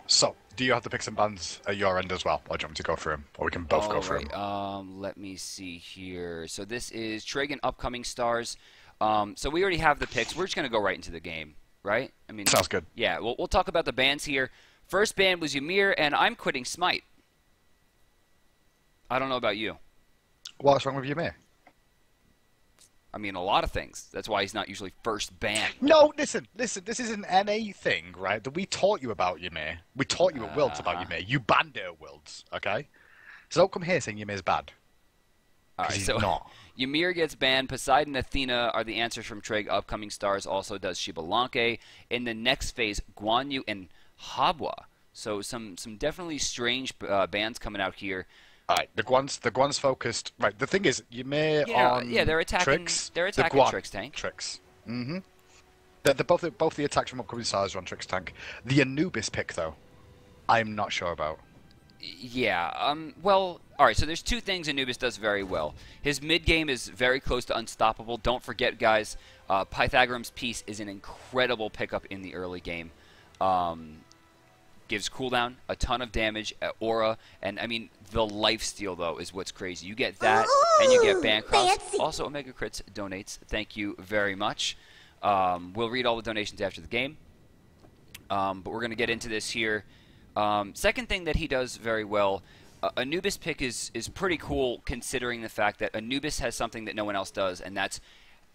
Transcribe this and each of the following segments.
So, do you have the picks and bans at your end as well, or do you want me to go through them, or we can both go All through right. them? Let me see here. So this is Trig and upcoming stars. So we already have the picks. We're just gonna go right into the game, right? I mean, Sounds good. yeah. We'll talk about the bans here. First ban was Ymir, and I'm quitting Smite. I don't know about you. What's wrong with you, mate? I mean, a lot of things. That's why he's not usually first ban. No, listen. This is an NA thing, right? That we taught you about Ymir. We taught you at Worlds about Uh-huh. Ymir. You banned it at Worlds, okay? So don't come here saying Ymir's bad, All because right. he's So not. Ymir gets banned. Poseidon, Athena are the answers from Trig. Upcoming stars also does Shibalanke. In the next phase, Guan Yu and Habwa. So some definitely strange bans coming out here. Alright, the Guan's focused. Right, the thing is, Ymir Yeah, on yeah, they're attacking. Tricks. They're The attacking Guan Tricks tank. Tricks. Mm-hmm. They're both the attacks from upcoming stars are on Tricks tank. The Anubis pick though, I'm not sure about. Yeah. Well, all right. So there's two things Anubis does very well. His mid game is very close to unstoppable. Don't forget, guys. Pythagorum's piece is an incredible pickup in the early game. Gives cooldown, a ton of damage, aura, and I mean the lifesteal though is what's crazy. You get that, and you get Bancross. Fancy. Also, Omega Crits donates. Thank you very much. We'll read all the donations after the game, but we're gonna get into this here. Second thing that he does very well, Anubis pick is pretty cool considering the fact that Anubis has something that no one else does, and that's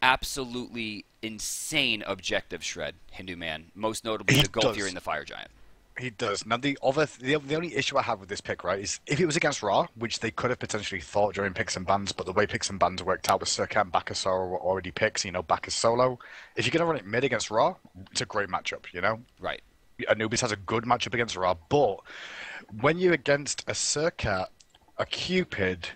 absolutely insane objective shred. Hindu man, most notably He the Gold does. Fury and the Fire Giant. He does. Now the only issue I have with this pick, right, is if it was against Raw, which they could have potentially thought during picks and bans, but the way picks and bans worked out with Circa and Bakasoro were already picks, back as solo. If you're gonna run it mid against Raw, it's a great matchup. Right. Anubis has a good matchup against Ra, but when you're against a Circa, a Cupid,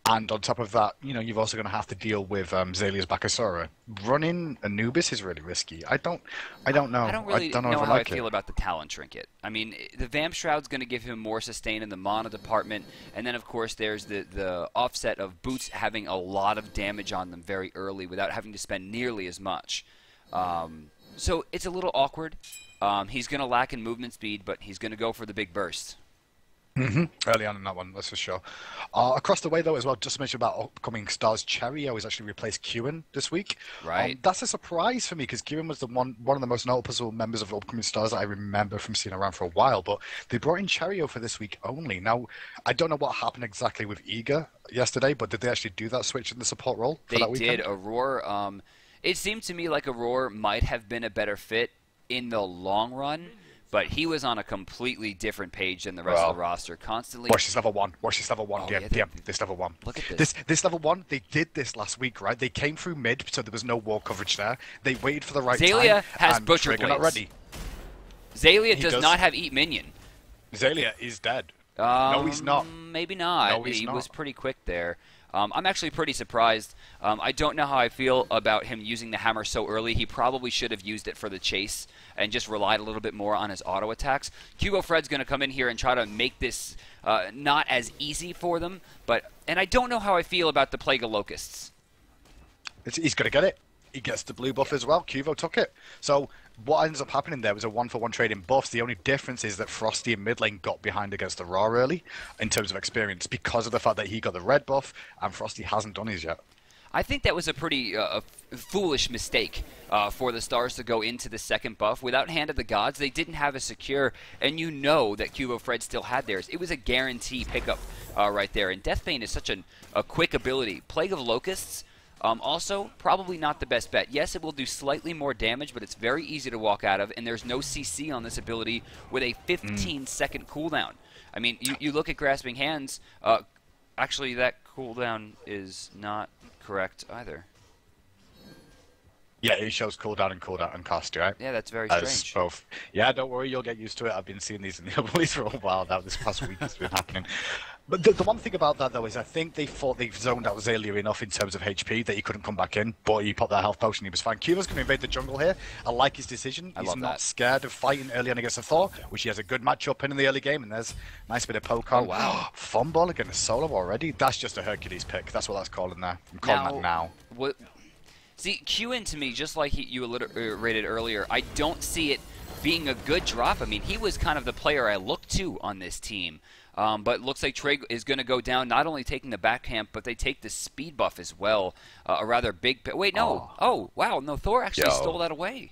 and on top of that, you've also going to have to deal with Zalia's Bakasura. Running Anubis is really risky. I don't know. I don't really know know if I how I like feel it. about the Talon Trinket. I mean, the Vamp Shroud's going to give him more sustain in the mana department, and then of course there's the offset of Boots having a lot of damage on them very early without having to spend nearly as much. So it's a little awkward. He's going to lack in movement speed, but he's going to go for the big burst. Early on in that one, that's for sure. Across the way, though, as well, just to mention about upcoming stars, Cherio has actually replaced Kieran this week. Right. That's a surprise for me because Kieran was one of the most notable members of upcoming stars that I remember from seeing around for a while. But they brought in Cherio for this week only. Now, I don't know what happened exactly with Eager yesterday, but did they actually do that switch in the support role for They that weekend? did. Aurora, it seemed to me like Aurora might have been a better fit in the long run, but he was on a completely different page than the rest of the roster. Constantly. Watch this level one. Watch this level one. Oh, DM, yeah, DM, this level one. Look at this. This level one, they did this last week, right? They came through mid, so there was no wall coverage there. They waited for the right time. Zalia has and Butcher Trigger not Blades. ready. Zalia He does does. not have Eat Minion. Zalia is dead. No, he's not. Maybe not. No, he's he not. was pretty quick there. I'm actually pretty surprised. I don't know how I feel about him using the hammer so early. He probably should have used it for the chase and just relied a little bit more on his auto attacks. Cubo Fred's going to come in here and try to make this not as easy for them. And I don't know how I feel about the Plague of Locusts. He's going to get it. He gets the blue buff as well. Cuvo took it. So what ends up happening there was a 1-for-1 trade in buffs. The only difference is that Frosty in mid lane got behind against the Raw early in terms of experience because of the fact that he got the red buff and Frosty hasn't done his yet. I think that was a pretty foolish mistake for the Stars to go into the second buff. Without Hand of the Gods, they didn't have a secure, and you know that Cubo Fred still had theirs. It was a guarantee pickup right there, and Deathbane is such a quick ability. Plague of Locusts, also, probably not the best bet. Yes, it will do slightly more damage, but it's very easy to walk out of, and there's no CC on this ability with a 15-second cooldown. I mean, you look at Grasping Hands, actually that cooldown is not correct either. Yeah, it shows cooldown and cost, right? Yeah, that's very As strange. both. Yeah, don't worry, you'll get used to it. I've been seeing these in the abilities for a while now. This past week it's been happening. But the one thing about that, though, is I think they thought they zoned out Zalia enough in terms of HP that he couldn't come back in, but he popped that health potion, he was fine. Cuba's going to invade the jungle here. I like his decision. I He's love not that. scared of fighting early on against a Thor, which he has a good matchup in the early game, and there's a nice bit of poke on. Oh, wow. Fumble against solo already? That's just a Hercules pick. That's what that's calling there. I'm calling that now. What? See, QN to me, just like you alliterated earlier, I don't see it being a good drop. I mean, he was kind of the player I looked to on this team. But looks like Trig is going to go down, not only taking the back camp, but they take the speed buff as well. A rather big... Wait, no. Oh, wow. No, Thor actually stole that away.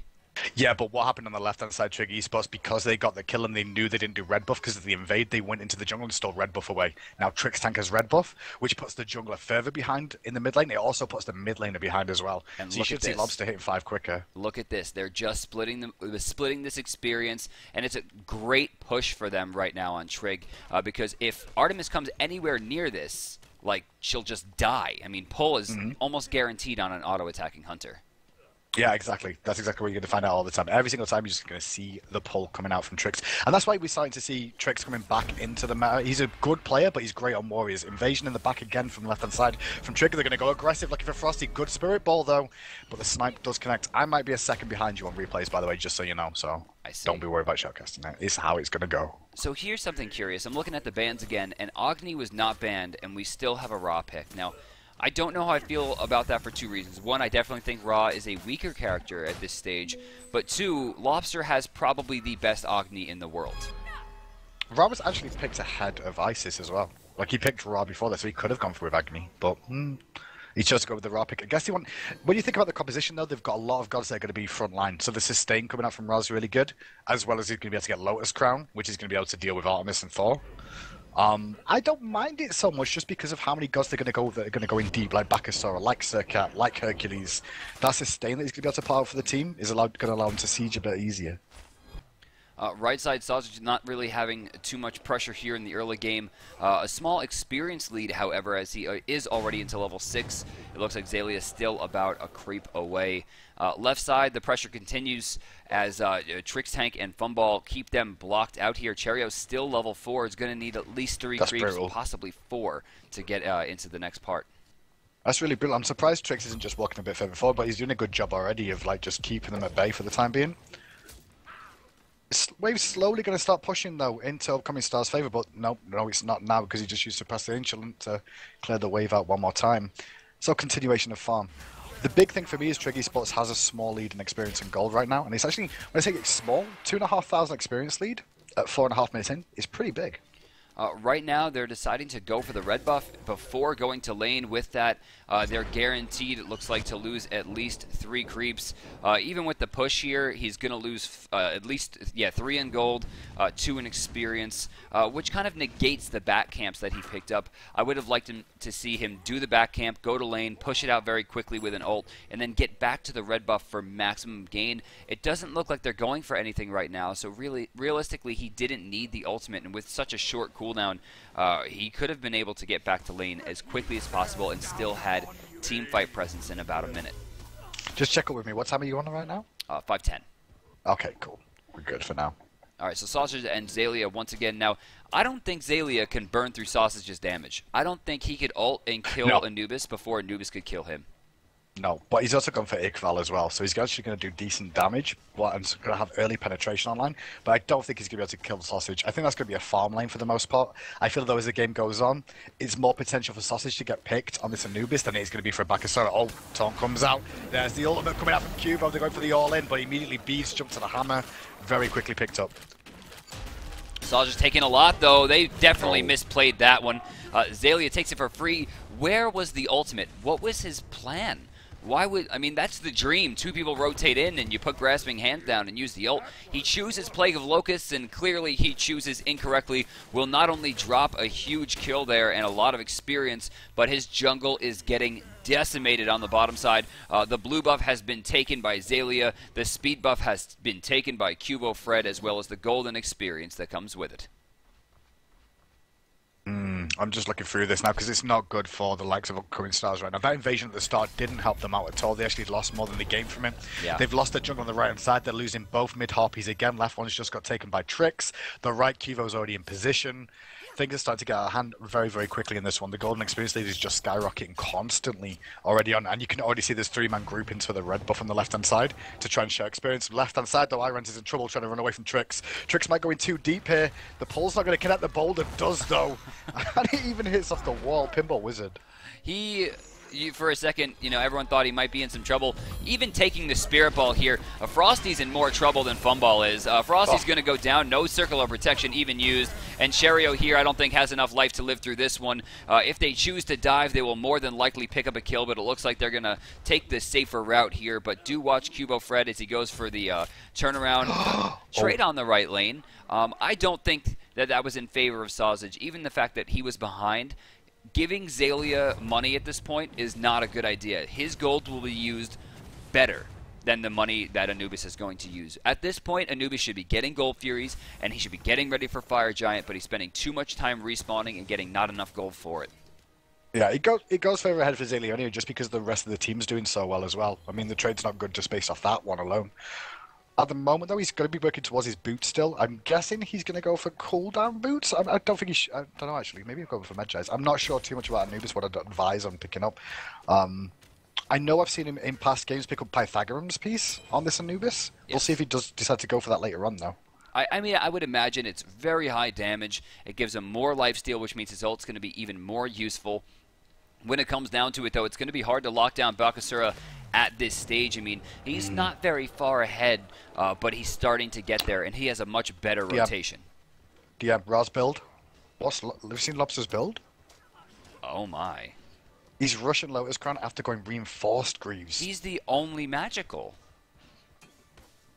Yeah, but what happened on the left-hand side, Trig Esports, because they got the kill and they knew they didn't do red buff because of the invade, they went into the jungle and stole red buff away. Now Trig's tank has red buff, which puts the jungler further behind in the mid lane. It also puts the mid laner behind as well. And so you should see Lobster hitting 5 quicker. Look at this. They're just splitting this experience, and it's a great push for them right now on Trig, because if Artemis comes anywhere near this, like, she'll just die. I mean, pull is almost guaranteed on an auto-attacking hunter. Yeah, exactly. That's exactly what you're going to find out all the time. Every single time, you're just going to see the pull coming out from Trix. And that's why we're starting to see Trix coming back into the meta. He's a good player, but he's great on Warriors. Invasion in the back again from the left-hand side from Trigger. They're going to go aggressive, looking for Frosty. Good Spirit Ball, though. But the snipe does connect. I might be a second behind you on replays, by the way, just so you know. So don't be worried about shoutcasting it. It's how it's going to go. So here's something curious. I'm looking at the bans again, and Agni was not banned, and we still have a Raw pick. Now, I don't know how I feel about that for 2 reasons. One, I definitely think Ra is a weaker character at this stage. But 2, Lobster has probably the best Agni in the world. Ra was actually picked ahead of Isis as well. Like, he picked Ra before this, so he could have gone for with Agni. But he chose to go with the Ra pick. I guess when you think about the composition, though, they've got a lot of gods that are going to be front line. So the sustain coming out from Ra is really good, as well as he's going to be able to get Lotus Crown, which is going to be able to deal with Artemis and Thor. I don't mind it so much just because of how many gods they're going to go that are going to go in deep, like Bakasora, like Sercat, like Hercules. That sustain that he's going to be able to put out for the team is going to allow him to siege a bit easier. Right side, Sausage not really having too much pressure here in the early game. A small experience lead, however, as he is already into level 6. It looks like Zalia is still about a creep away. Left side, the pressure continues as Trix Tank and Fumball keep them blocked out here. Cherio's still level 4. Is going to need at least 3 creeps, brutal. Possibly 4, to get into the next part. That's really brutal. I'm surprised Trix isn't just walking a bit further forward, but he's doing a good job already of like just keeping them at bay for the time being. Wave's slowly going to start pushing, though, into upcoming Stars' favour, but no, it's not now because he just used Suppress the Ancient to clear the wave out one more time. So, continuation of farm. The big thing for me is Trig Esports has a small lead in experience and gold right now, and it's actually, when I say it's small, 2,500 experience lead at 4.5 minutes in is pretty big. Right now, they're deciding to go for the red buff before going to lane. With that, they're guaranteed, it looks like, to lose at least 3 creeps. Even with the push here, he's going to lose at least 3 in gold, 2 in experience, which kind of negates the back camps that he picked up. I would have liked him to see him do the back camp, go to lane, push it out very quickly with an ult, and then get back to the red buff for maximum gain. It doesn't look like they're going for anything right now, so really, realistically, he didn't need the ultimate, and with such a short cooldown, he could have been able to get back to lane as quickly as possible and still had team fight presence in about a minute. Just check it with me. What time are you on right now? 5:10. Okay, cool. We're good for now. All right, so Sausage and Zalia once again. Now, I don't think Zalia can burn through Sausage's damage. I don't think he could ult and kill Anubis before Anubis could kill him. No, but he's also gone for Iqval as well, so he's actually going to do decent damage, and going to have early penetration online, but I don't think he's going to be able to kill the Sausage. I think that's going to be a farm lane for the most part. I feel though as the game goes on, it's more potential for Sausage to get picked on this Anubis than it is going to be for Bakasora. Oh, Taunt comes out. There's the ultimate coming out from Cubo. They're going for the all-in, but immediately Beast jumps to the hammer. Very quickly picked up. Sausage taking a lot, though. They definitely misplayed that one. Zalia takes it for free. Where was the ultimate? What was his plan? Why would, I mean, that's the dream. 2 people rotate in and you put Grasping Hands down and use the ult. He chooses Plague of Locusts, and clearly he chooses incorrectly. Will not only drop a huge kill there and a lot of experience, but his jungle is getting decimated on the bottom side. The blue buff has been taken by Zalia. The speed buff has been taken by Cubo Fred, as well as the golden experience that comes with it. I'm just looking through this now because it's not good for the likes of upcoming Stars right now. That invasion at the start didn't help them out at all. They actually lost more than they gained from it. Yeah. They've lost the jungle on the right hand side. They're losing both mid harpies again. Left one's just got taken by Trix. The right Kivo's already in position. Things are starting to get out of hand very, very quickly in this one. The golden experience lead is just skyrocketing constantly already on, and you can already see this 3-man group into the red buff on the left-hand side to try and share experience. Left-hand side, though, hi-rez is in trouble trying to run away from Trix. Trix might go in too deep here. The pull's not going to connect. The boulder does, though. And it even hits off the wall. Pinball Wizard. He for a second, everyone thought he might be in some trouble. Even taking the Spirit Ball here, Frosty's in more trouble than Funball is. Frosty's going to go down, no Circle of Protection even used, and Cherio here I don't think has enough life to live through this one. If they choose to dive, they will more than likely pick up a kill, but it looks like they're going to take the safer route here. But do watch Cubo Fred as he goes for the turnaround trade on the right lane. I don't think that was in favor of Sausage. Even the fact that he was behind, giving Zalia money at this point is not a good idea. His gold will be used better than the money that Anubis is going to use. At this point, Anubis should be getting Gold Furies, and he should be getting ready for Fire Giant, but he's spending too much time respawning and getting not enough gold for it. Yeah, it goes further ahead for Zalia anyway, just because the rest of the team's doing so well as well. I mean, the trade's not good just based off that one alone. At the moment, though, he's going to be working towards his boots still. I'm guessing he's going to go for cooldown boots. I don't think he I don't know, actually. Maybe he'll go for Medjais. I'm not sure too much about Anubis, what I'd advise on picking up. I know I've seen him in past games pick up Pythagorum's piece on this Anubis. Yes. We'll see if he does decide to go for that later on, though. I mean, I would imagine it's very high damage. It gives him more lifesteal, which means his ult's going to be even more useful. When it comes down to it, though, it's going to be hard to lock down Bakasura at this stage. I mean, he's not very far ahead, but he's starting to get there, and he has a much better rotation. Yeah, Raz build. Have you seen Lobster's build? Oh, my. He's rushing Lotus Crown after going Reinforced Greaves. He's the only magical.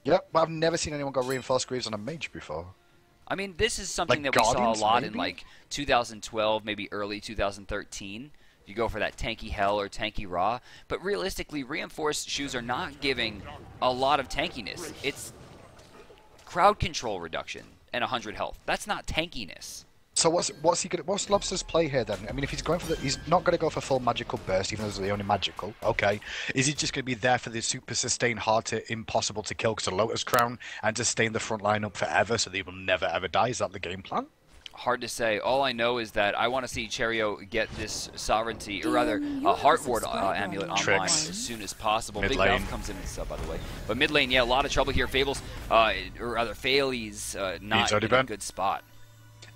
Yep, but I've never seen anyone go Reinforced Greaves on a mage before. I mean, this is something like that we Guardians, saw a lot maybe? in, like, 2012, maybe early 2013. You go for that tanky Hell or tanky Ra, but realistically, Reinforced shoes are not giving a lot of tankiness. It's crowd control reduction and 100 health. That's not tankiness. So what's Lobster's play here then? I mean, if he's going for he's not going to go for full magical burst, even though it's the only magical. Okay, is he just going to be there for the super sustain, hard to impossible to kill because of Lotus Crown and just stay in the front line up forever so they will never ever die? Is that the game plan? Hard to say. All I know is that I want to see Cherio get this sovereignty, or rather, a Heart Ward amulet online as soon as possible. Mid Big lane. Ralph comes in with sub, by the way. But mid lane, yeah, a lot of trouble here. Fables, or rather, Faelies, not in a good spot.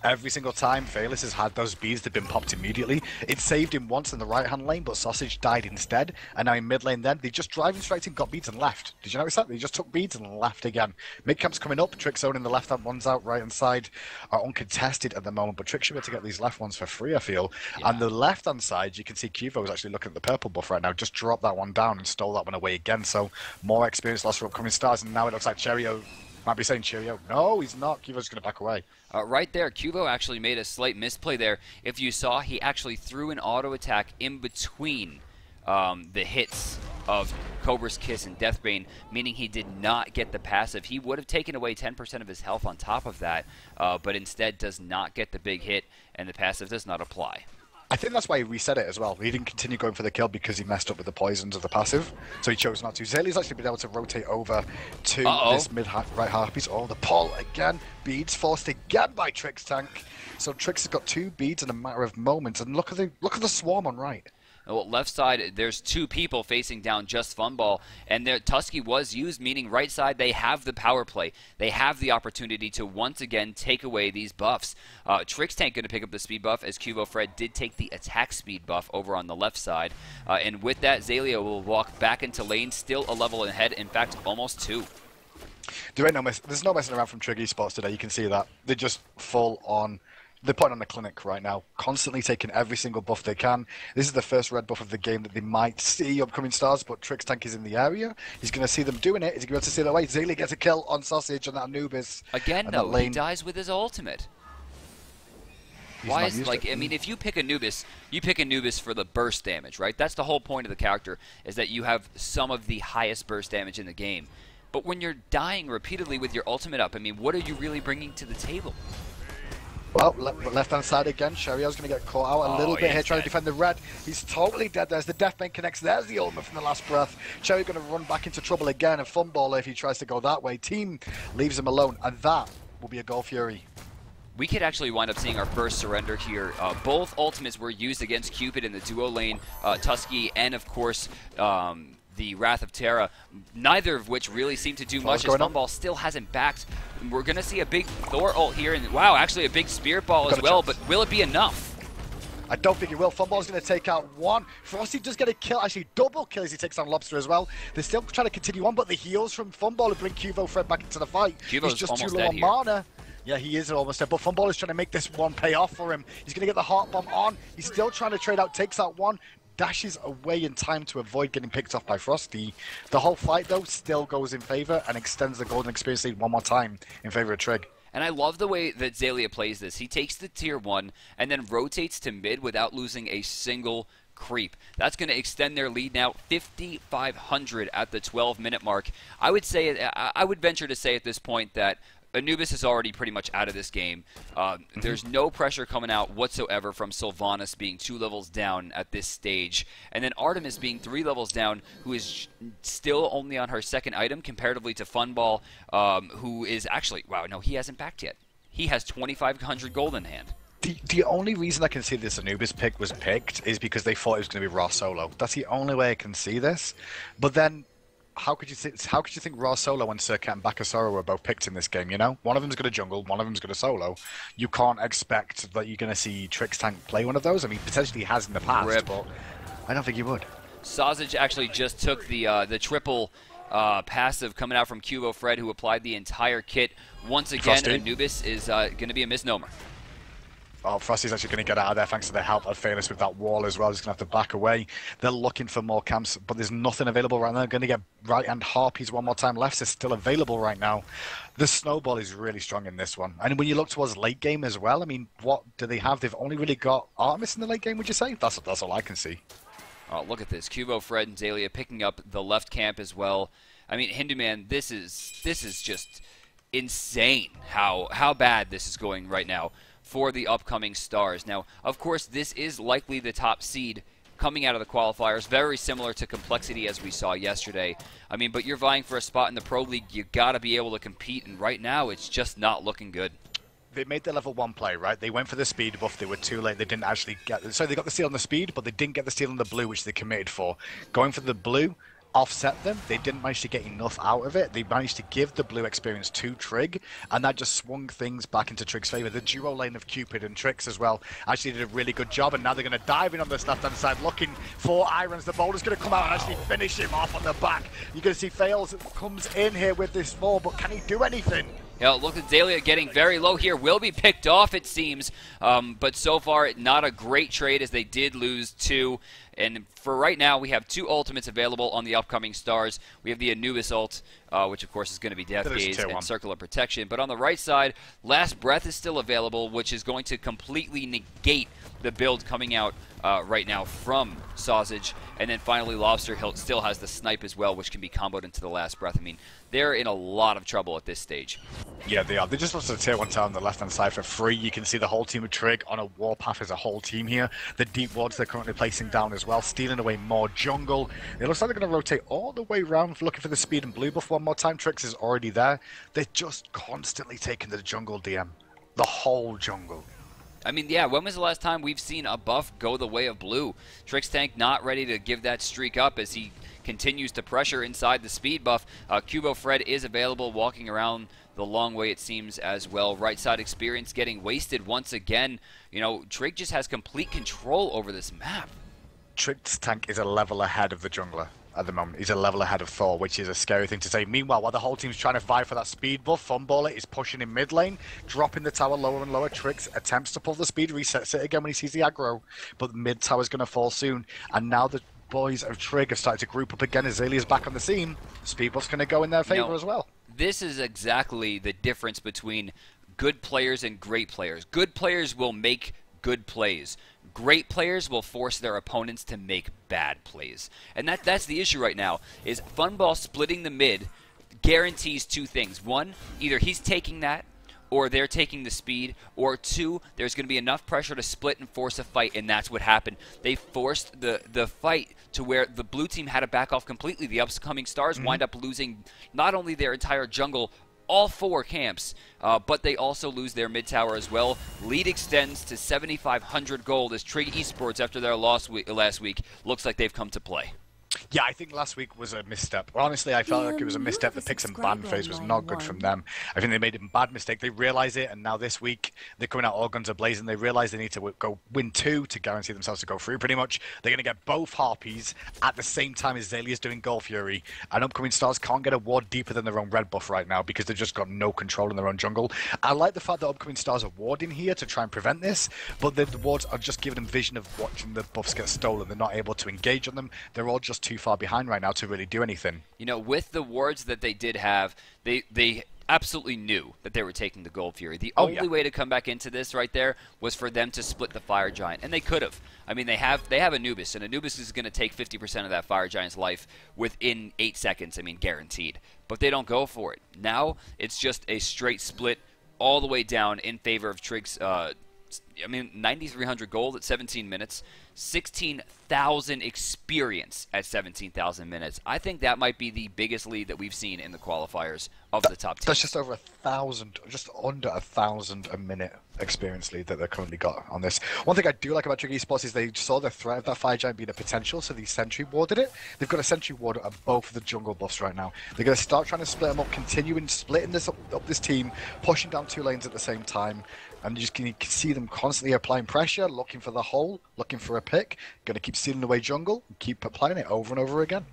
Every single time Phalis has had those beads that have been popped immediately, it saved him once in the right-hand lane, but Sausage died instead. And now in mid lane then, they just driving straight in, got beads and left. Did you notice that? They just took beads and left again. Mid-camp's coming up, Trick Zone in the left-hand ones out, right-hand side are uncontested at the moment, but Trick should be able to get these left ones for free, I feel. Yeah. On the left-hand side, you can see Cuvo is actually looking at the purple buff right now, just dropped that one down and stole that one away again, so more experience lost for upcoming stars, and now it looks like Cherio might be saying Cheerio. No, he's not. Cuvo's going to back away. Right there, Cuvo actually made a slight misplay there. If you saw, he actually threw an auto attack in between the hits of Cobra's Kiss and Deathbane, meaning he did not get the passive. He would have taken away 10% of his health on top of that, but instead does not get the big hit, and the passive does not apply. I think that's why he reset it as well. He didn't continue going for the kill because he messed up with the poisons of the passive, so he chose not to. Zeli's actually been able to rotate over to this mid-right harpies. Oh, the pull again. Beads forced again by Trix Tank. So Trix has got 2 beads in a matter of moments, and look at the swarm on right. Well, left side, there's 2 people facing down just Funball, and their Tusky was used, meaning right side, they have the power play. They have the opportunity to once again take away these buffs. Trix Tank going to pick up the speed buff, as Cuvo Fred did take the attack speed buff over on the left side. And with that, Zalia will walk back into lane, still a level ahead, in fact, almost 2. There's no messing around from Trig Esports today, you can see that. They're just full on. They're putting on the clinic right now, constantly taking every single buff they can. This is the first red buff of the game that they might see upcoming stars, but Trix Tank is in the area. He's going to see them doing it. He's going to be able to see that way. Zalia gets a kill on Sausage on that Anubis. Again, no, he dies with his ultimate. Why is, like, I mean, if you pick Anubis for the burst damage, right? That's the whole point of the character, is that you have some of the highest burst damage in the game. But when you're dying repeatedly with your ultimate up, I mean, what are you really bringing to the table? Well, left-hand side again. Cherio's going to get caught out a little bit here, trying to defend the red. He's totally dead. There's the Deathbane connects. There's the ultimate from the last breath. Cherio going to run back into trouble again, and Funballer if he tries to go that way. Team leaves him alone, and that will be a Gold Fury. We could actually wind up seeing our first surrender here. Both ultimates were used against Cupid in the duo lane, Tusky, and of course, the Wrath of Terra, neither of which really seemed to do much, as Funball still hasn't backed. We're going to see a big Thor ult here, and wow, actually a big Spirit Ball as well, but will it be enough? I don't think he will. Funball's going to take out one. Frosty does get a kill, actually double kill as he takes on Lobster as well. They're still trying to continue on, but the heals from Funball bring Cuvo Fred back into the fight. Cuvo's He's just too almost low dead on here. mana. Yeah, he is almost dead, but Funball is trying to make this one pay off for him. He's going to get the heart bomb on. He's still trying to trade out, takes out one. Dashes away in time to avoid getting picked off by Frosty. The whole fight, though, still goes in favor and extends the Golden Experience lead one more time in favor of Trig. And I love the way that Xaylia plays this. He takes the tier 1 and then rotates to mid without losing a single creep. That's going to extend their lead now 5,500 at the 12-minute mark. I would venture to say at this point that Anubis is already pretty much out of this game. There's no pressure coming out whatsoever from Sylvanas being 2 levels down at this stage. And then Artemis being 3 levels down, who is still only on her 2nd item comparatively to Funball, who is actually, wow, no, he hasn't backed yet. He has 2,500 gold in hand. The only reason I can see this Anubis pick was picked is because they thought it was going to be Raw solo. That's the only way I can see this. But then, how could you think Raw solo and Circuit and Bakasora were both picked in this game? You know, one of them's going to jungle, one of them's going to solo. You can't expect that you're going to see Trix Tank play one of those. I mean, potentially he has in the past, but I don't think he would. Sausage actually just took the triple passive coming out from Cuvo Fred, who applied the entire kit. Once again, Frosty. Anubis is going to be a misnomer. Oh, Frosty's actually going to get out of there thanks to the help of Fearless with that wall as well. He's going to have to back away. They're looking for more camps, but there's nothing available right now. They're going to get right and Harpies one more time left. Is still available right now. The snowball is really strong in this one. And when you look towards late game as well, I mean, what do they have? They've only really got Artemis in the late game, would you say? That's all I can see. Oh, look at this. Cuvo Fred and Xaylia picking up the left camp as well. I mean, Hinduman, this is just insane how bad this is going right now for the upcoming Stars. Now, of course, this is likely the top seed coming out of the qualifiers, very similar to Complexity as we saw yesterday. I mean, but you're vying for a spot in the Pro League, you got to be able to compete, and right now it's just not looking good. They made the level 1 play, right? They went for the speed buff. They were too late. They didn't actually get... So they got the steal on the speed, but they didn't get the steal on the blue, which they committed for. Going for the blue offset them. They didn't manage to get enough out of it. They managed to give the blue experience to Trig, and that just swung things back into Trig's favor. The duo lane of Cupid and Trix as well actually did a really good job, and now they're going to dive in on this left-hand side looking for hi-rez. The boulder's going to come out and actually finish him off on the back. You're going to see Fails comes in here with this fall, but can he do anything? Yeah, look at Xaylia getting very low here. Will be picked off, it seems. But so far, not a great trade as they did lose 2. And for right now, we have 2 ultimates available on the upcoming Stars. We have the Anubis ult, which of course is going to be Death Gaze and Circle of Protection. But on the right side, Last Breath is still available, which is going to completely negate the build coming out right now from Sausage. And then finally, Lobster Hilt still has the Snipe as well, which can be comboed into the Last Breath. I mean, they're in a lot of trouble at this stage. Yeah, they are. They just lost a tier 1 tower on the left-hand side for free. You can see the whole team of Trig on a warpath as a whole team here. The deep wards they're currently placing down as well, stealing away more jungle. It looks like they're going to rotate all the way around, looking for the speed and blue buff one more time. Trix is already there. They're just constantly taking the jungle, DM. The whole jungle. I mean, yeah, when was the last time we've seen a buff go the way of blue? Trix Tank not ready to give that streak up as he continues to pressure inside the speed buff. Cubo Fred is available, walking around the long way, it seems, as well. Right side experience getting wasted once again. You know, Trig just has complete control over this map. Trix Tank is a level ahead of the jungler at the moment. He's a level ahead of Thor, which is a scary thing to say. Meanwhile, while the whole team's trying to vie for that speed buff, Funballer is pushing in mid lane, dropping the tower lower and lower. Trix attempts to pull the speed, resets it again when he sees the aggro, but mid tower's going to fall soon. And now the boys of Trig have started to group up again as Xaylia's back on the scene. Speed buff's going to go in their favor as well. This is exactly the difference between good players and great players. Good players will make good plays. Great players will force their opponents to make bad plays. And that's the issue right now, is Funball splitting the mid guarantees 2 things. 1, either he's taking that, or they're taking the speed, or 2, there's going to be enough pressure to split and force a fight, and that's what happened. They forced the fight to where the blue team had to back off completely. The upcoming Stars wind up losing not only their entire jungle, all 4 camps, but they also lose their mid tower as well. Lead extends to 7,500 gold as Trig Esports, after their loss last week, looks like they've come to play. Yeah, I think last week was a misstep. Honestly, I felt like it was a misstep. The picks and ban phase was not good from them. I think they made a bad mistake. They realize it, and now this week they're coming out all guns are blazing. They realize they need to go win 2 to guarantee themselves to go through. Pretty much, they're going to get both Harpies at the same time as Zalia's doing Gold Fury. And upcoming Stars can't get a ward deeper than their own red buff right now because they've just got no control in their own jungle. I like the fact that upcoming Stars are warding here to try and prevent this, but the wards are just giving them vision of watching the buffs get stolen. They're not able to engage on them. They're all just too far behind right now to really do anything. You know, with the wards that they did have, they absolutely knew that they were taking the Gold Fury. The only way to come back into this right there was for them to split the Fire Giant, and they could have. I mean, they have Anubis, and Anubis is going to take 50% of that Fire Giant's life within 8 seconds. I mean, guaranteed. But they don't go for it. Now it's just a straight split all the way down in favor of Trig's. 9,300 gold at 17 minutes, 16,000 experience at 17,000 minutes. I think that might be the biggest lead that we've seen in the qualifiers of the top teams. That's just over 1,000, just under 1,000 a minute experience lead that they've currently got on this. One thing I do like about Trig Esports is they saw the threat of that Fire Giant being a potential, so they sentry warded it. They've got a sentry ward at both of the jungle buffs right now. They're going to start trying to split them up, continuing splitting this up this team, pushing down 2 lanes at the same time. And you can see them constantly applying pressure, looking for the hole, looking for a pick. Going to keep stealing away jungle, and keep applying it over and over again.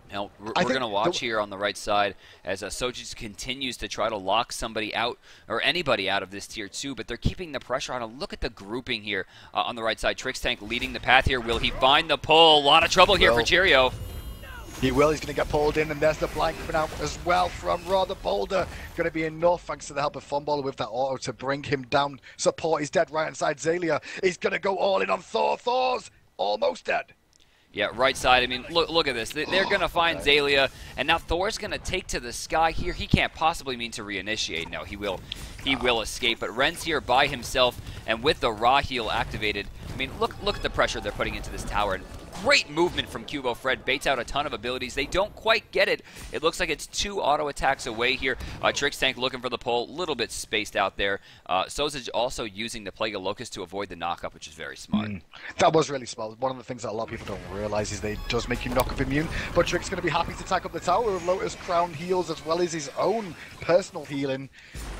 Now, we're going to watch here on the right side as Sojis continues to try to lock somebody out, or anybody out of this tier 2, but they're keeping the pressure on. Look at the grouping here on the right side. Trixtank leading the path here. Will he find the pull? A lot of trouble here for Cheerio. He will. He's going to get pulled in, and there's the blank coming out as well from Raw the Boulder. Going to be enough, thanks to the help of Funballer with that auto, to bring him down. Support is dead right inside Zalia. He's going to go all in on Thor. Thor's almost dead. Yeah, right side. I mean, look at this. They're going to find Zalia, and now Thor's going to take to the sky here. He can't possibly mean to reinitiate. No, he will escape. But Ren's here by himself, and with the Raw heal activated, I mean, look at the pressure they're putting into this tower. And great movement from Cubo Fred. Baits out a ton of abilities. They don't quite get it. It looks like it's 2 auto attacks away here. Trixtank looking for the pull. A little bit spaced out there. Sozage also using the Plague of Locust to avoid the knockup, which is very smart. That was really smart. One of the things that a lot of people don't realize is that it does make you knockup immune. But Trix going to be happy to tack up the tower with Lotus Crown heals as well as his own personal healing.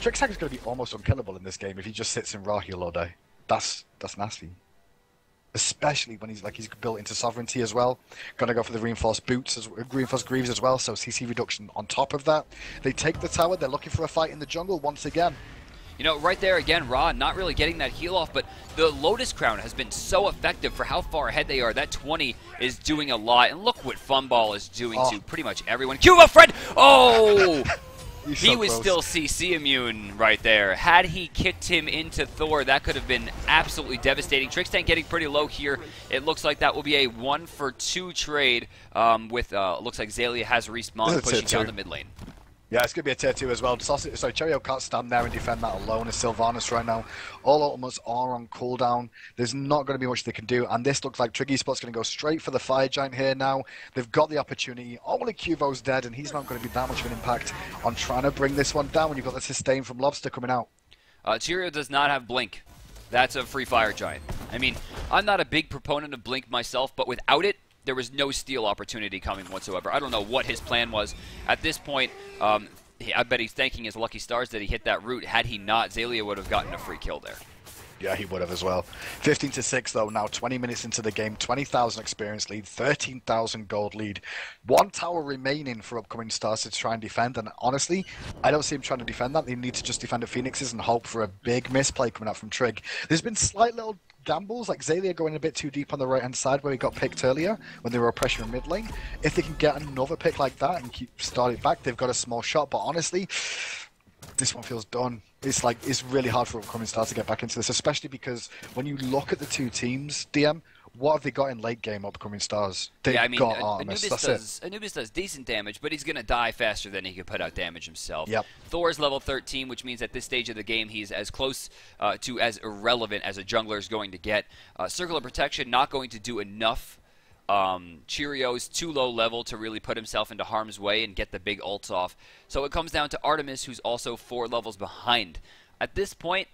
Trixtank is going to be almost unkillable in this game if he just sits in raw heal all day. That's nasty. Especially when he's built into sovereignty as well. Gonna go for the reinforced boots, reinforced greaves as well, so CC reduction on top of that. They take the tower, they're looking for a fight in the jungle once again. You know, right there again, Ra not really getting that heal off, but the Lotus Crown has been so effective for how far ahead they are. That 20 is doing a lot, and look what Funball is doing to pretty much everyone. Cubo Fred! Oh! He was still CC immune right there. Had he kicked him into Thor, that could have been absolutely devastating. Trixtank getting pretty low here. It looks like that will be a 1-for-2 trade with, looks like Zalia has respawned, pushing down the mid lane. Yeah, it's going to be a tier 2 as well. Cheerio can't stand there and defend that alone as Sylvanas right now. All ultimates are on cooldown. There's not going to be much they can do. And this looks like Trig Esports going to go straight for the Fire Giant here now. They've got the opportunity. Only Cuvo's dead, and he's not going to be that much of an impact on trying to bring this one down when you've got the sustain from Lobster coming out. Cheerio does not have Blink. That's a free Fire Giant. I mean, I'm not a big proponent of Blink myself, but without it, there was no steal opportunity coming whatsoever. I don't know what his plan was. At this point, I bet he's thanking his lucky stars that he hit that route. Had he not, Zalia would have gotten a free kill there. Yeah, he would have as well. 15-6 though now, 20 minutes into the game, 20,000 experience lead, 13,000 gold lead. 1 tower remaining for upcoming Stars to try and defend, and honestly, I don't see him trying to defend that. They need to just defend the Phoenixes and hope for a big misplay coming out from Trig. There's been slight little gambles, like Zalia going a bit too deep on the right-hand side where he got picked earlier when they were pressuring mid lane. If they can get another pick like that and keep starting back, they've got a small shot, but honestly, this one feels done. It's really hard for upcoming Stars to get back into this, especially because when you look at the 2 teams, DM, what have they got in late game upcoming Stars? They've got Artemis. Anubis does decent damage, but he's going to die faster than he can put out damage himself. Yep. Thor's level 13, which means at this stage of the game he's as close to as irrelevant as a jungler is going to get. Circle of Protection not going to do enough. Cheerio's too low level to really put himself into harm's way and get the big ults off. So it comes down to Artemis, who's also 4 levels behind. At this point,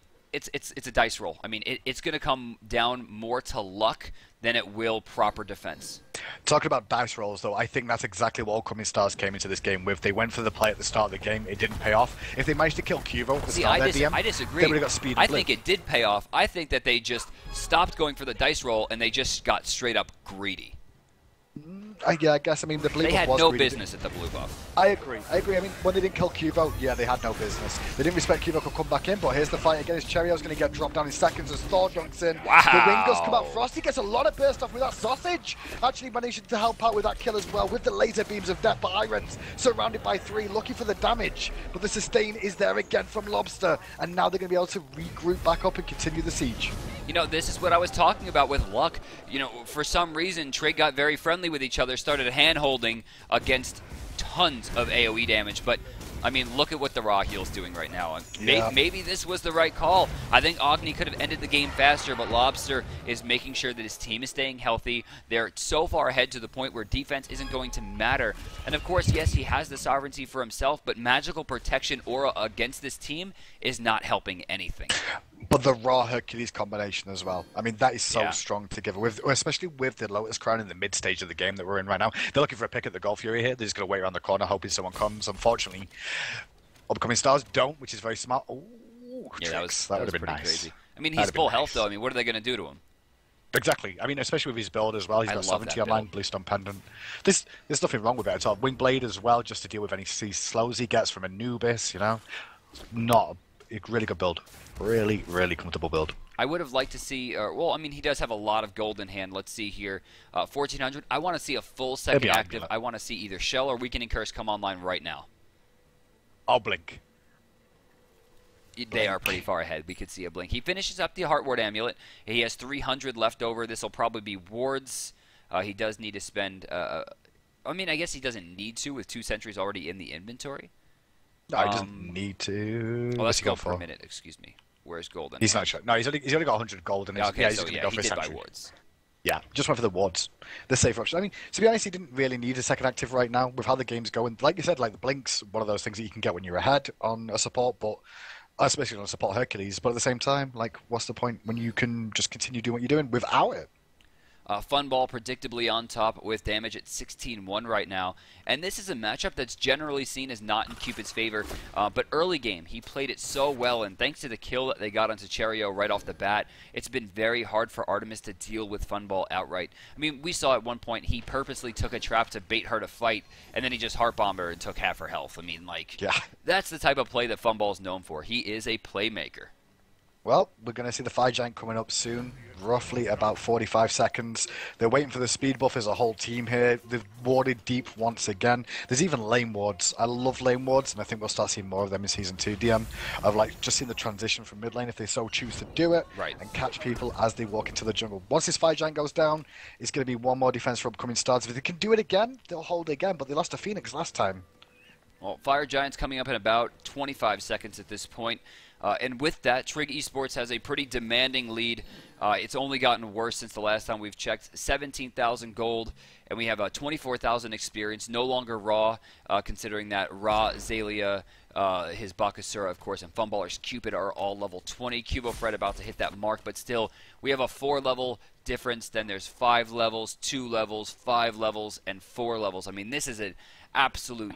it's a dice roll. I mean, it's going to come down more to luck than it will proper defense. Talking about dice rolls, though, I think that's exactly what Upcoming Stars came into this game with. They went for the play at the start of the game. It didn't pay off. If they managed to kill Cuvo at the start of their DM, I disagree. they would have got speed and I blink. think it did pay off. I think that they just stopped going for the dice roll, and they just got straight up greedy. Yeah, I guess. I mean, the blue buff They had was no greedy. business at the blue buff. I agree. I mean, when they didn't kill Cuvo, yeah, they had no business. They didn't respect Cuvo could come back in, but here's the fight again. Cherio's going to get dropped down in seconds as Thor dunks in. Wow. The wingers come out. Frosty gets a lot of burst off with that sausage. Actually managing to help out with that kill as well with the laser beams of death. But hi-rez surrounded by 3, looking for the damage. But the sustain is there again from Lobster. And now they're going to be able to regroup back up and continue the siege. You know, this is what I was talking about with luck. You know, for some reason, Trig got very friendly with each other, started hand-holding against tons of AoE damage. But, I mean, look at what the Raw heel's doing right now. Yeah. Maybe this was the right call. I think Agni could have ended the game faster, but Lobster is making sure that his team is staying healthy. They're so far ahead to the point where defense isn't going to matter. And, of course, yes, he has the sovereignty for himself, but magical protection aura against this team is not helping anything. But the Raw Hercules combination as well. I mean, that is so Yeah. strong together, especially with the Lotus Crown in the mid stage of the game that we're in right now. They're looking for a pick at the Golf Fury here. They're just going to wait around the corner, hoping someone comes. Unfortunately, Upcoming Stars don't, which is very smart. Ooh, Yeah, that was would have been pretty nice. crazy. I mean, he's That'd have full been health, nice. though. I mean, what are they going to do to him? Exactly. I mean, especially with his build as well. He's I got love sovereignty that online, build. Bluestone Pendant. There's nothing wrong with it at all. Wingblade as well, just to deal with any slows he gets from Anubis, you know? Not a really good build. Really, really comfortable build. I would have liked to see, well, I mean, he does have a lot of gold in hand. Let's see here. 1400. I want to see a full second Maybe active. Amulet. I want to see either Shell or Weakening Curse come online right now. I'll blink. They are pretty far ahead. We could see a blink. He finishes up the Heart Ward Amulet. He has 300 left over. This will probably be wards. He does need to spend, I mean, I guess he doesn't need to with 2 sentries already in the inventory. No, he doesn't need to. Oh, What's let's he go going for a minute. Excuse me. Where's golden? He's not sure. No, he's only got 100 gold in his. Okay, he's so just going yeah, to go he for his did buy sentry. wards. Yeah, just went for the wards. The safer option. I mean, to be honest, he didn't really need a second active right now with how the game's going. Like you said, like the Blink's one of those things that you can get when you're ahead on a support, but especially on a support Hercules. But at the same time, like, what's the point when you can just continue doing what you're doing without it? Funball predictably on top with damage at 16-1 right now. And this is a matchup that's generally seen as not in Cupid's favor. But early game, he played it so well, and thanks to the kill that they got onto Cherio right off the bat, it's been very hard for Artemis to deal with Funball outright. I mean, we saw at one point he purposely took a trap to bait her to fight, and then he just heart bombed her and took half her health. I mean, like, Yeah. that's the type of play that Funball's known for. He is a playmaker. Well, we're going to see the Fire Giant coming up soon, roughly about 45 seconds. They're waiting for the speed buff as a whole team here. They've warded deep once again. There's even lane wards. I love lane wards, and I think we'll start seeing more of them in Season 2 DM. I've like just seen the transition from mid lane if they so choose to do it, Right. and catch people as they walk into the jungle. Once this Fire Giant goes down, it's going to be one more defense for upcoming Stars. If they can do it again, they'll hold again, but they lost to Phoenix last time. Well, Fire Giant's coming up in about 25 seconds at this point. And with that, Trig Esports has a pretty demanding lead. It's only gotten worse since the last time we've checked. 17,000 gold, and we have 24,000 experience. No longer Raw, considering that Ra, Zalia, his Bakasura, of course, and Funballer's Cupid are all level 20. Cubo Fred about to hit that mark, but still, we have a 4-level difference. Then there's 5 levels, 2 levels, 5 levels, and 4 levels. I mean, this is an absolute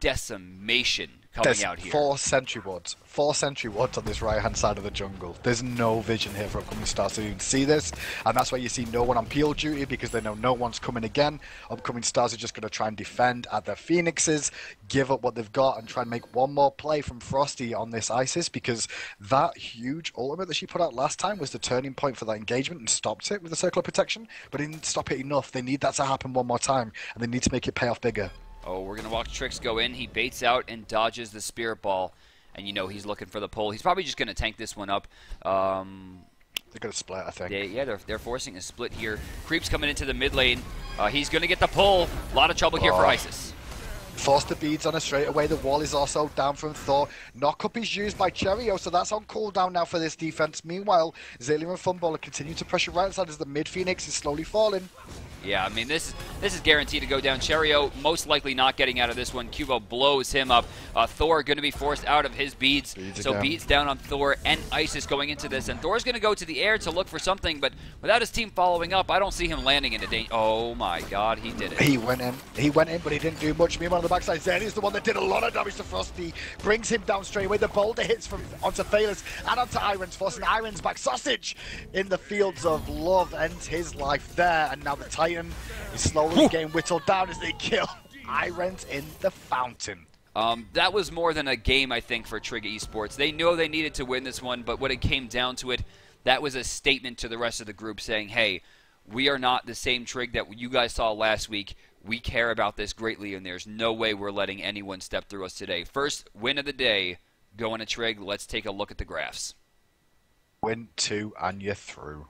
decimation coming There's out here. 4 sentry wards. 4 sentry wards on this right-hand side of the jungle. There's no vision here for upcoming Stars to even see this, and that's why you see no one on peel duty, because they know no one's coming again. Upcoming Stars are just going to try and defend at their Phoenixes, give up what they've got, and try and make one more play from Frosty on this Isis, because that huge ultimate that she put out last time was the turning point for that engagement and stopped it with the Circle of Protection, but it didn't stop it enough. They need that to happen one more time, and they need to make it pay off bigger. Oh, we're going to watch Trix go in. He baits out and dodges the Spirit Ball. And you know he's looking for the pull. He's probably just going to tank this one up. They're going to split, I think. They're forcing a split here. Creep's coming into the mid lane. He's going to get the pull. A lot of trouble here for Isis. Force the beads on her straight away. The wall is also down from Thor. Knock-up is used by Cherio, so that's on cooldown now for this defense. Meanwhile, Zalia and Funballer continue to pressure right side as the mid Phoenix is slowly falling. Yeah, I mean, this is guaranteed to go down. Cherio most likely not getting out of this one. Cubo blows him up. Thor going to be forced out of his beads. So beads down on Thor and Isis going into this. And Thor's going to go to the air to look for something, but without his team following up, I don't see him landing in a danger. Oh my god, he did it. He went in, but he didn't do much. Meanwhile, on the backside, Zen is the one that did a lot of damage to Frosty. Brings him down straight away. The boulder hits from onto Phaelus and onto hi-rez, forcing hi-rez back. Sausage in the fields of love ends his life there. And now the Titan is slowly getting whittled down as they kill hi-rez in the fountain. That was more than a game, I think, for Trig Esports. They know they needed to win this one, but when it came down to it, that was a statement to the rest of the group saying, hey, we are not the same Trig that you guys saw last week. We care about this greatly, and there's no way we're letting anyone step through us today. First win of the day, going to Trig. Let's take a look at the graphs. Win 2 and you're through.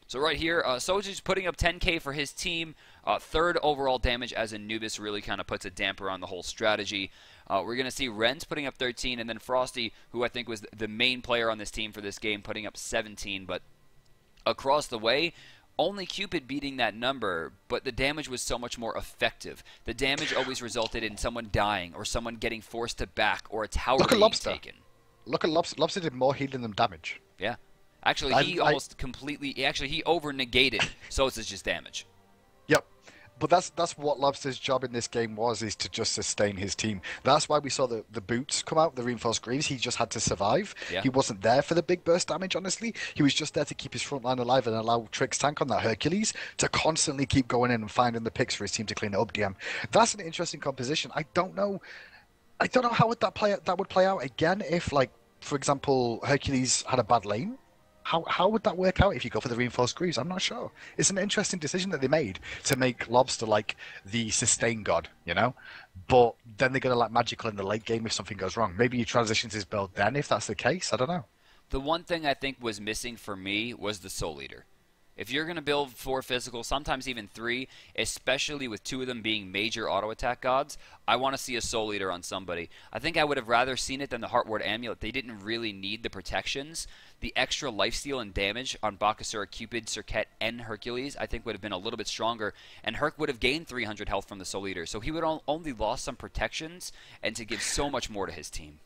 So right here, Soldier's putting up 10k for his team. Third overall damage as Anubis really kind of puts a damper on the whole strategy. We're going to see Renz putting up 13, and then Frosty, who I think was the main player on this team for this game, putting up 17. But across the way, only Cupid beating that number, but the damage was so much more effective. The damage always resulted in someone dying, or someone getting forced to back, or a tower being taken. Look at Lobster. Lobster did more healing than damage. Yeah. Actually, he almost completely... Actually, he over-negated Sosa's damage. Yep. But that's what Lobster's job in this game was, is to just sustain his team. That's why we saw the boots come out, the reinforced greaves. He just had to survive. Yeah. He wasn't there for the big burst damage, honestly. He was just there to keep his front line alive and allow Trig's tank on that Hercules to constantly keep going in and finding the picks for his team to clean it up, DM. That's an interesting composition. I don't know how would that would play out again if, like, for example, Hercules had a bad lane. How would that work out if you go for the reinforced greaves? I'm not sure. It's an interesting decision that they made to make Lobster like the sustain god, you know? But then they're going to like magical in the late game if something goes wrong. Maybe he transitions his build then if that's the case. I don't know. The one thing I think was missing for me was the Soul Eater. If you're going to build 4 physical, sometimes even 3, especially with 2 of them being major auto attack gods, I want to see a Soul Eater on somebody. I think I would have rather seen it than the Heartward Amulet. They didn't really need the protections. The extra lifesteal and damage on Bakasura, Cupid, Serket, and Hercules I think would have been a little bit stronger, and Herc would have gained 300 health from the Soul Eater, so he would only lost some protections and to give so much more to his team.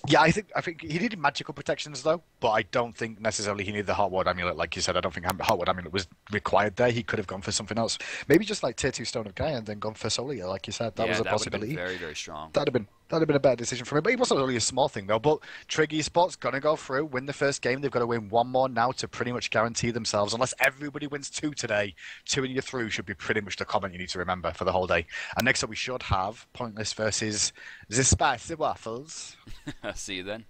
Yeah, I think he needed magical protections though, but I don't think necessarily he needed the Heartward Amulet. Like you said, I don't think Heartward Amulet was required there. He could have gone for something else. Maybe just like tier 2 Stone of Gaia and then gone for Soul Eater, like you said. That was a possibility. Would have been very, very strong. That'd have been a better decision for him. But it wasn't really a small thing though. But Trig Esports gonna go through, win the first game. They've got to win 1 more now to pretty much guarantee themselves. Unless everybody wins 2 today, 2 and you're through should be pretty much the comment you need to remember for the whole day. And next up we should have Pointless versus the Spicy Waffles. See you then.